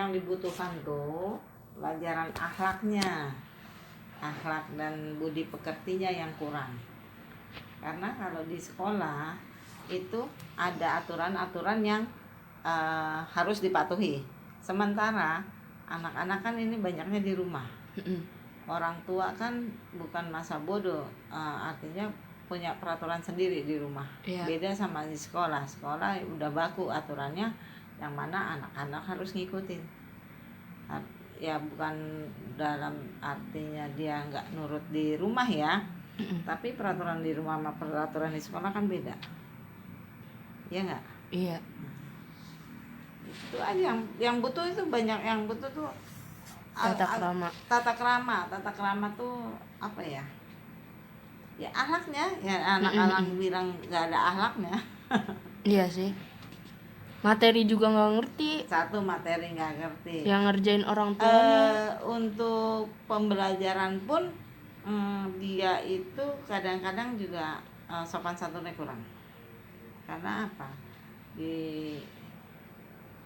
yang dibutuhkan tuh pelajaran akhlaknya, akhlak dan budi pekertinya yang kurang. Karena kalau di sekolah itu ada aturan-aturan yang harus dipatuhi. Sementara anak-anak kan ini banyaknya di rumah. Orang tua kan bukan masa bodoh, artinya punya peraturan sendiri di rumah. Beda sama di sekolah. Sekolah udah baku aturannya, yang mana anak-anak harus ngikutin. Ya bukan dalam artinya dia nggak nurut di rumah ya, tapi peraturan di rumah sama peraturan di sekolah kan beda. Iya nggak? Iya. Itu aja yang butuh, itu banyak yang butuh tuh Tata krama. Tata krama tuh apa ya? Ya akhlaknya, ya anak-anak bilang nggak ada akhlaknya. Iya sih. Materi juga nggak ngerti. Satu, materi nggak ngerti. Yang ngerjain orang tuanya. Untuk pembelajaran pun dia itu kadang-kadang juga sopan santunnya kurang. Karena apa? Di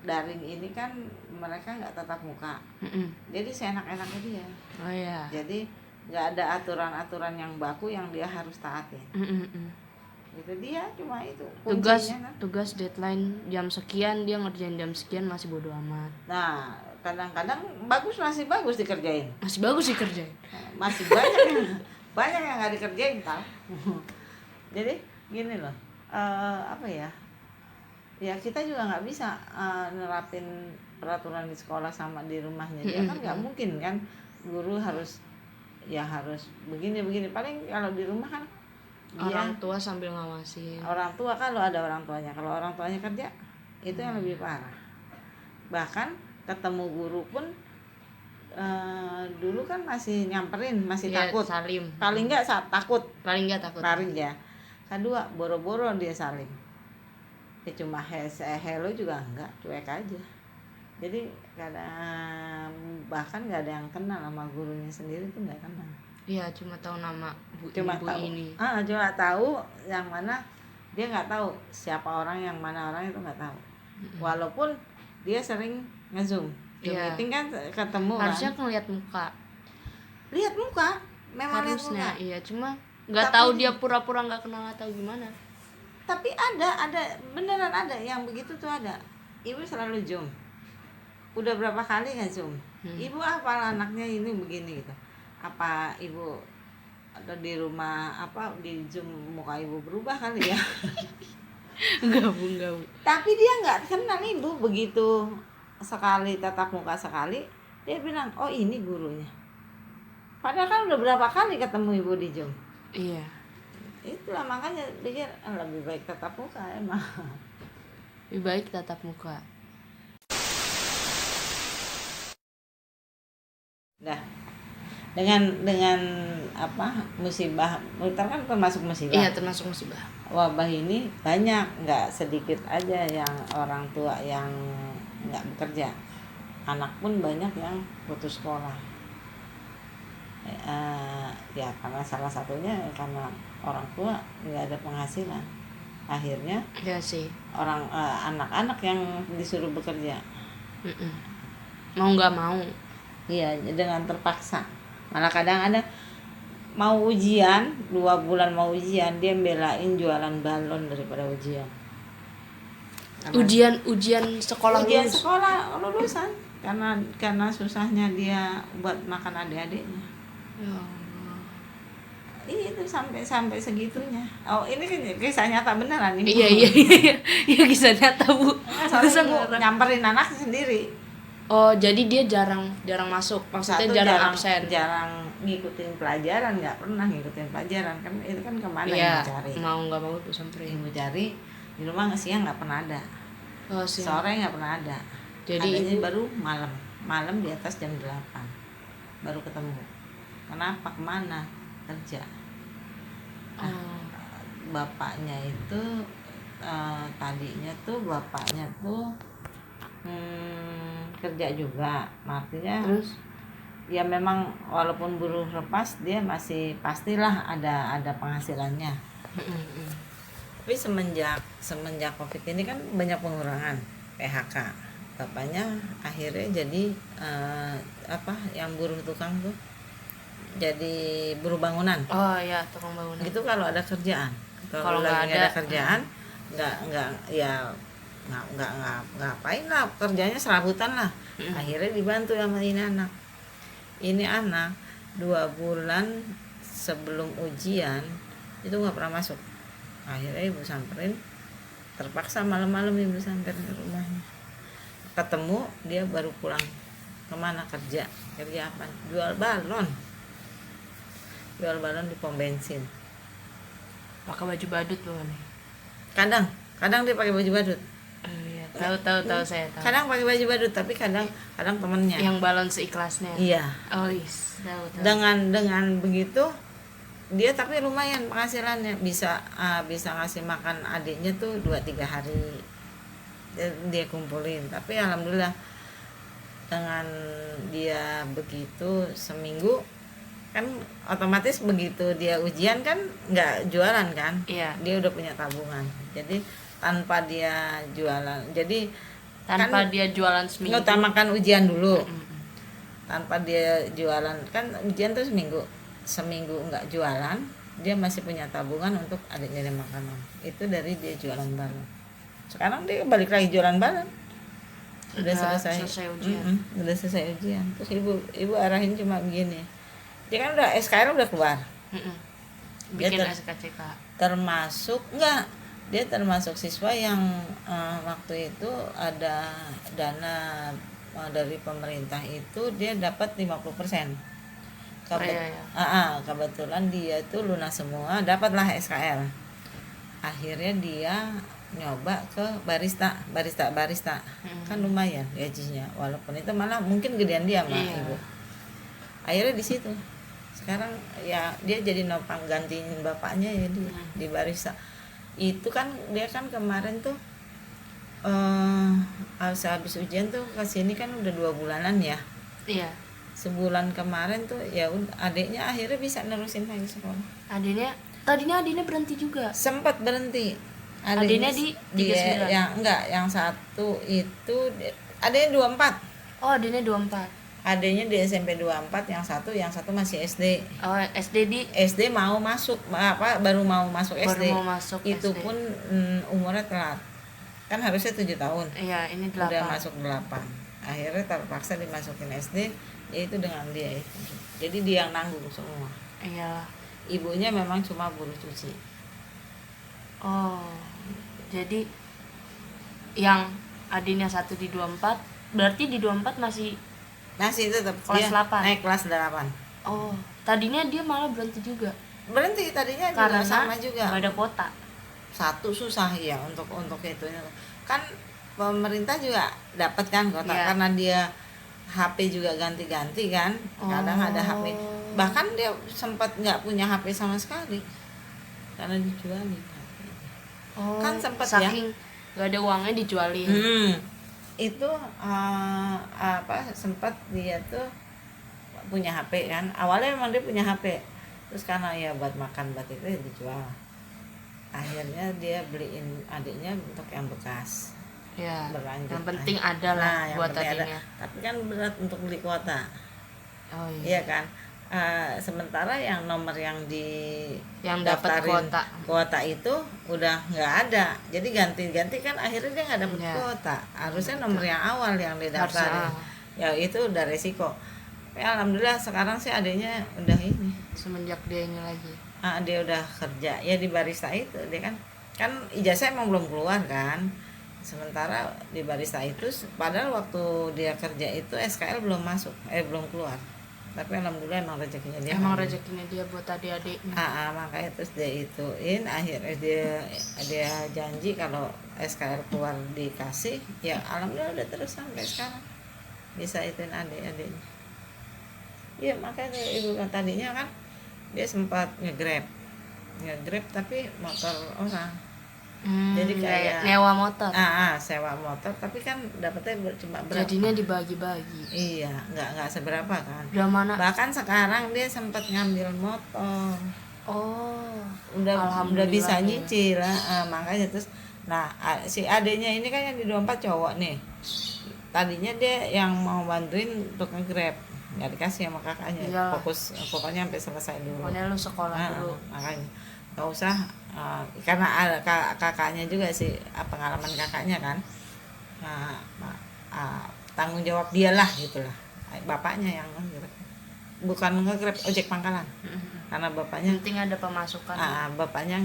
daring ini kan mereka nggak tatap muka. Jadi seenak-enaknya dia. Oh iya. Jadi nggak ada aturan-aturan yang baku yang dia harus taati. Itu dia, cuma itu kuncinya. Tugas deadline jam sekian, dia ngerjain jam sekian, masih bodo amat. Nah, kadang-kadang masih bagus dikerjain. Masih bagus dikerjain. Masih banyak yang nggak dikerjain tau. Jadi gini loh, apa ya? Ya kita juga nggak bisa nerapin peraturan di sekolah sama di rumahnya. Dia kan nggak mungkin kan, guru harus begini. Paling kalau di rumah kan orang tua sambil ngawasin. Orang tua kalau ada orang tuanya, kalau orang tuanya kerja itu yang lebih parah. Bahkan ketemu guru pun dulu kan masih nyamperin, masih takut. Salim. Paling nggak takut. Paling nggak takut. Paling ya. Kedua, boro-boro dia salim. Ya cuma hello juga enggak, cuek aja. Jadi bahkan nggak ada yang kenal sama gurunya sendiri tuh, nggak kenal. Iya, cuma tahu nama ibu ini. Cuma tahu yang mana, dia nggak tahu siapa orang, yang mana orang itu nggak tahu. Walaupun dia sering nge-zoom. Meeting kan ketemu. Harusnya kan lihat muka. Lihat muka, memang harusnya lihat muka. Iya, cuma nggak tahu dia pura-pura nggak kenal atau gimana. Tapi ada beneran ada yang begitu tuh ada. Ibu selalu zoom. Udah berapa kali nge-zoom. Ibu apa anaknya ini begini gitu. Apa ibu atau di rumah di zoom muka ibu berubah kali ya? Enggak bu. Tapi dia nggak kenal ibu, begitu sekali tatap muka sekali dia bilang, oh ini gurunya. Padahal kan udah berapa kali ketemu ibu di zoom. Iya. Itulah makanya pikir lebih baik tatap muka emang. Lebih baik tatap muka. Nah, dengan musibah, kan termasuk musibah. Iya, termasuk musibah. Wabah ini banyak, nggak sedikit aja yang orang tua yang nggak bekerja. Anak pun banyak yang putus sekolah. Ya karena salah satunya karena orang tua nggak ada penghasilan. Akhirnya ya sih, anak-anak yang disuruh bekerja. Mau nggak mau. Iya, dengan terpaksa. Malah kadang ada mau ujian, 2 bulan mau ujian, dia belain jualan balon daripada ujian. Ujian sekolah lulusan karena susahnya dia buat makan adik-adiknya. Ya. Itu sampai segitunya. Oh, ini kan kisah nyata beneran ini. Iya kisah nyata bu. Soalnya nyamperin anak sendiri. Oh, jadi dia jarang masuk, maksudnya jarang absen. Jarang ngikutin pelajaran, nggak pernah ngikutin pelajaran kan, itu kan kemana ibu cari? Mau nggak mau tuh samperin. Ibu cari di rumah siang nggak pernah ada, sore nggak pernah ada. Jadi adanya baru malam di atas jam 8 baru ketemu. Kenapa? Kemana? Kerja. Bapaknya itu tadinya tuh bapaknya tuh kerja juga, artinya terus ya memang walaupun buruh lepas dia masih pastilah ada penghasilannya. Tapi semenjak COVID ini kan banyak pengurangan PHK. bapaknya akhirnya jadi yang buruh tukang tuh jadi buruh bangunan Oh ya, tukang bangunan. gitu. Kalau ada kerjaan, Kalau lagi nggak nggak ada ada, kerjaan nggak ya nggak ngapain lah, kerjanya serabutan lah. Akhirnya dibantu sama ini anak 2 bulan sebelum ujian itu nggak pernah masuk. Akhirnya ibu samperin, terpaksa malam-malam ibu samperin ke rumahnya, ketemu dia baru pulang kemana kerja apa, jual balon di pom bensin. Pakai baju badut bukan nih? Kadang dia pakai baju badut, Oh iya, tahu saya tahu. kadang pakai baju badut, tapi kadang temennya. Yang balon seikhlasnya. Iya. Oh yes, tahu. Dengan begitu dia tapi lumayan penghasilannya, bisa ngasih makan adiknya tuh 2-3 hari dia kumpulin. Tapi alhamdulillah dengan dia begitu seminggu kan otomatis begitu dia ujian kan nggak jualan kan. Iya. Dia udah punya tabungan, jadi tanpa dia jualan, jadi Tanpa kan dia jualan seminggu. ngutamakan ujian dulu. Tanpa dia jualan kan ujian tuh seminggu nggak jualan, dia masih punya tabungan untuk adiknya makanan. Itu dari dia jualan balon. Sekarang dia balik lagi jualan balon. Udah selesai ujian. Udah selesai ujian. Terus ibu arahin cuma begini, dia kan udah SKR udah keluar. Bikin Dia SKCK. Dia termasuk siswa yang waktu itu ada dana dari pemerintah itu dia dapat 50%. Kebetulan dia tuh lunas semua, dapatlah SKL. Akhirnya dia nyoba ke barista. Kan lumayan gajinya, walaupun itu malah mungkin gedean dia mah ibu. Akhirnya di situ sekarang ya dia jadi nopang gantiin bapaknya ya di barista. Itu kan dia kan kemarin tuh habis ujian tuh kesini kan udah 2 bulanan ya. Iya. Sebulan kemarin tuh ya adiknya akhirnya bisa nerusin lagi sekolah. Tadinya adiknya berhenti juga. Sempat berhenti. Adiknya di 39. Yang satu itu adiknya 24. Oh, adiknya 24. Adiknya di SMP 24, yang satu masih SD. Oh, SD mau masuk baru mau masuk SD. Baru mau masuk itu SD. Pun umurnya telat. Kan harusnya 7 tahun. Iya, ini 8. Udah masuk 8. Akhirnya terpaksa dimasukin SD, yaitu dengan dia itu. Jadi dia yang nanggung semua. Iya. Ibunya memang cuma buruh cuci. Oh. Jadi yang adiknya satu di 24, berarti di 24 masih tetap kelas 8. Naik kelas 8. Oh, tadinya dia malah berhenti juga. Berhenti tadinya Karena juga sama juga. Gak ada kuota. Satu susah ya untuk itunya. Kan pemerintah juga dapat kan kuota karena dia HP juga ganti-ganti kan. Kadang ada HP. Bahkan dia sempat nggak punya HP sama sekali karena dijualin. Kan sempat ya. Saking gak ada uangnya dijualin. Itu sempat dia tuh punya HP kan. Awalnya memang dia punya HP. Terus karena ya buat makan buat itu ya dijual. Akhirnya dia beliin adiknya untuk yang bekas. Ya. Berlanjut. Yang penting ada lah buat adiknya. Tapi kan berat untuk beli kuota. Oh iya. Iya kan. Sementara yang nomor yang dapat kuota itu udah nggak ada, jadi ganti kan akhirnya dia nggak dapat kuota. Harusnya nomor yang awal yang didaftarin, ya itu udah resiko. Ya alhamdulillah sekarang sih adanya udah ini semenjak dia ini lagi. Dia udah kerja ya di barista itu. Dia kan ijazah emang belum keluar kan. Sementara di barista itu padahal waktu dia kerja itu SKL belum keluar. Tapi alhamdulillah emang rezekinya dia buat adik-adiknya. Makanya terus dia ituin, akhirnya dia janji kalau SKR keluar dikasih, ya alhamdulillah udah terus sampai sekarang bisa ituin adik-adiknya. Ya makanya ibu kan tadinya kan dia sempat nge-grab tapi motor orang. Jadi kayak nyewa motor. Sewa motor, tapi kan dapetnya cuma berapa? Jadinya dibagi-bagi. Iya, nggak seberapa kan. Udah mana? Bahkan sekarang dia sempat ngambil motor. Oh, udah bisa nyicil. Makanya terus, si adiknya ini kan yang di 24 cowok nih. tadinya dia yang mau bantuin untuk nge-grab, nggak dikasih sama kakaknya. Iyalah. Pokoknya sampai selesai dulu. Pokoknya lu sekolah dulu. Makanya nggak usah, karena ada kakaknya juga sih, pengalaman kakaknya kan, tanggung jawab dia lah gitulah, bapaknya yang nge-grab, bukan nge-grab, ojek pangkalan. Karena bapaknya Penting ada pemasukan. bapaknya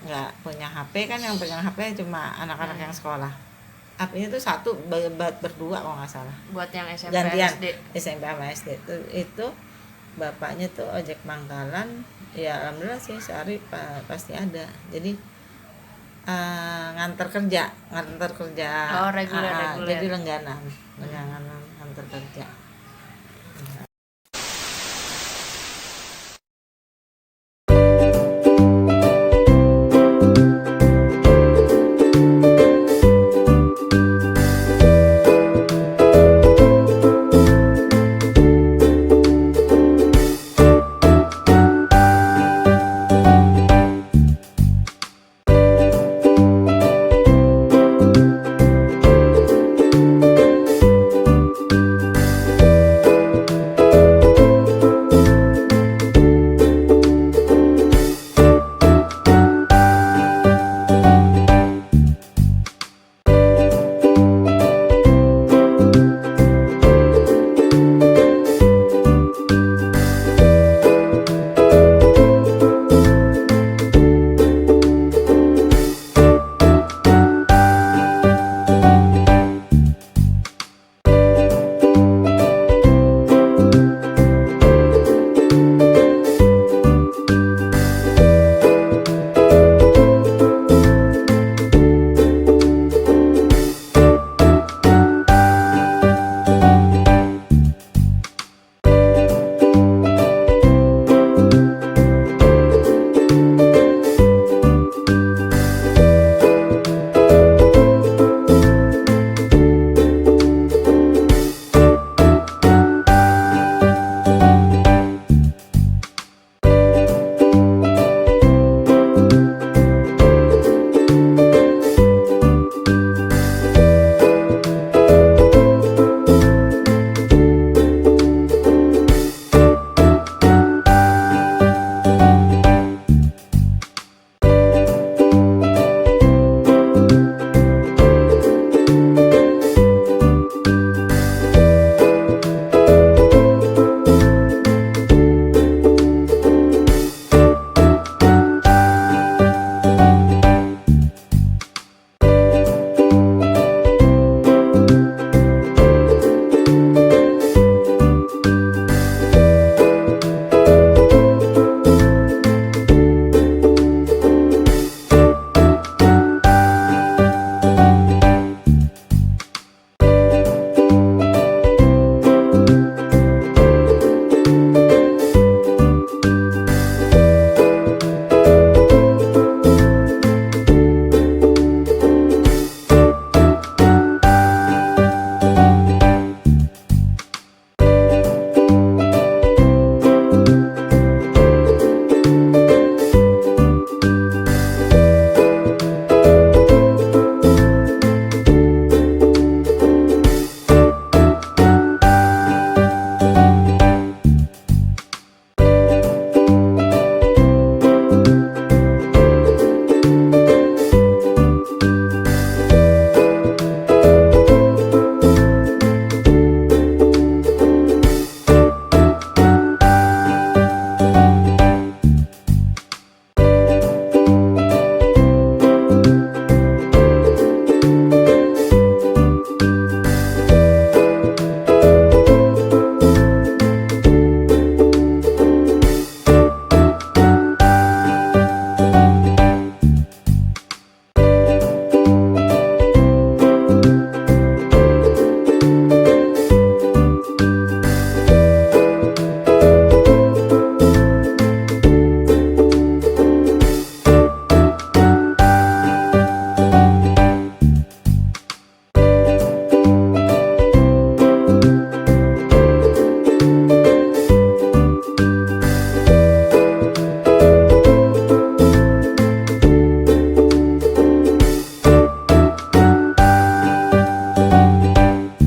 nggak punya HP kan, yang pegang HP cuma anak-anak yang sekolah. HP-nya tuh satu buat berdua kalau nggak salah. Buat yang SMP Gantian SD. SMP sama SD itu bapaknya tuh ojek pangkalan. Ya alhamdulillah sih sehari pasti ada. Jadi nganter kerja. Oh, reguler. Jadi langganan nganter kerja.